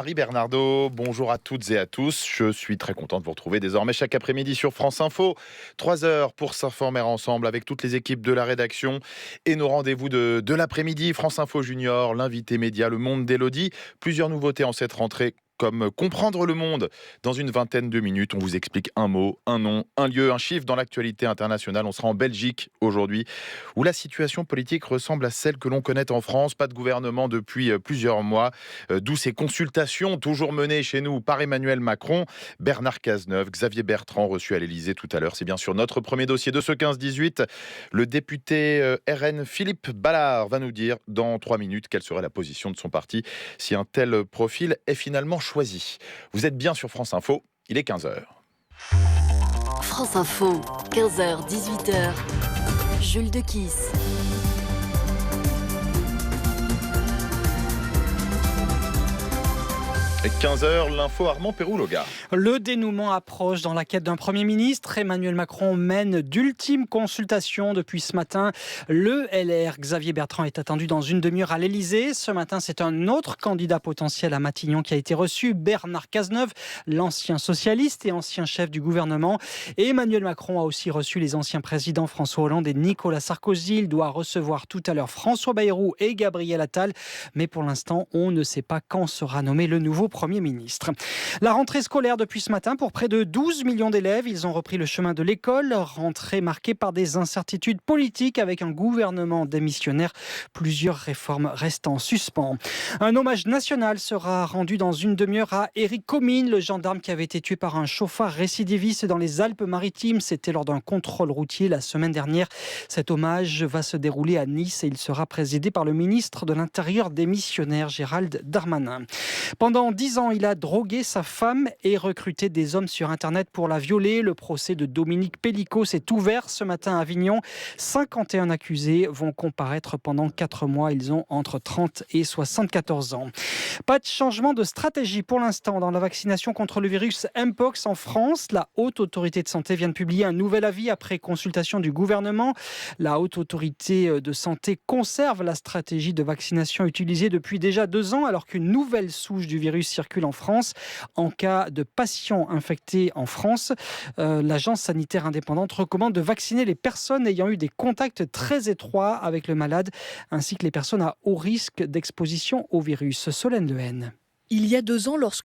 Marie Bernardo, bonjour à toutes et à tous. Je suis très content de vous retrouver désormais chaque après-midi sur France Info. 3 heures pour s'informer ensemble avec toutes les équipes de la rédaction et nos rendez-vous de l'après-midi. France Info Junior, l'invité média, le monde d'Élodie. Plusieurs nouveautés en cette rentrée, comme comprendre le monde. Dans une vingtaine de minutes, on vous explique un mot, un nom, un lieu, un chiffre dans l'actualité internationale. On sera en Belgique aujourd'hui, où la situation politique ressemble à celle que l'on connaît en France. Pas de gouvernement depuis plusieurs mois, d'où ces consultations toujours menées chez nous par Emmanuel Macron. Bernard Cazeneuve, Xavier Bertrand reçu à l'Elysée tout à l'heure. C'est bien sûr notre premier dossier de ce 15-18. Le député RN Philippe Ballard va nous dire dans 3 minutes quelle serait la position de son parti si un tel profil est finalement choisi. Vous êtes bien sur France Info, il est 15 heures. France Info, 15h, 18h, Jules Dequisse. 15h, l'info Armand Péroux-Loga. Le dénouement approche dans la quête d'un Premier ministre. Emmanuel Macron mène d'ultimes consultations depuis ce matin. Le LR, Xavier Bertrand, est attendu dans une demi-heure à l'Elysée. Ce matin, c'est un autre candidat potentiel à Matignon qui a été reçu, Bernard Cazeneuve, l'ancien socialiste et ancien chef du gouvernement. Et Emmanuel Macron a aussi reçu les anciens présidents François Hollande et Nicolas Sarkozy. Il doit recevoir tout à l'heure François Bayrou et Gabriel Attal. Mais pour l'instant, on ne sait pas quand sera nommé le nouveau Premier ministre. La rentrée scolaire depuis ce matin pour près de 12 millions d'élèves. Ils ont repris le chemin de l'école. Rentrée marquée par des incertitudes politiques avec un gouvernement démissionnaire. Plusieurs réformes restent en suspens. Un hommage national sera rendu dans une demi-heure à Éric Comines, le gendarme qui avait été tué par un chauffard récidiviste dans les Alpes-Maritimes. C'était lors d'un contrôle routier la semaine dernière. Cet hommage va se dérouler à Nice et il sera présidé par le ministre de l'Intérieur démissionnaire Gérald Darmanin. Pendant 10 ans, il a drogué sa femme et recruté des hommes sur Internet pour la violer. Le procès de Dominique Pellicot s'est ouvert ce matin à Avignon. 51 accusés vont comparaître pendant 4 mois. Ils ont entre 30 et 74 ans. Pas de changement de stratégie pour l'instant dans la vaccination contre le virus Mpox en France. La Haute Autorité de Santé vient de publier un nouvel avis après consultation du gouvernement. La Haute Autorité de Santé conserve la stratégie de vaccination utilisée depuis déjà 2 ans alors qu'une nouvelle souche du virus circule en France. En cas de patients infectés en France, l'agence sanitaire indépendante recommande de vacciner les personnes ayant eu des contacts très étroits avec le malade, ainsi que les personnes à haut risque d'exposition au virus. Solène Lehen. Il y a 2 ans, lorsque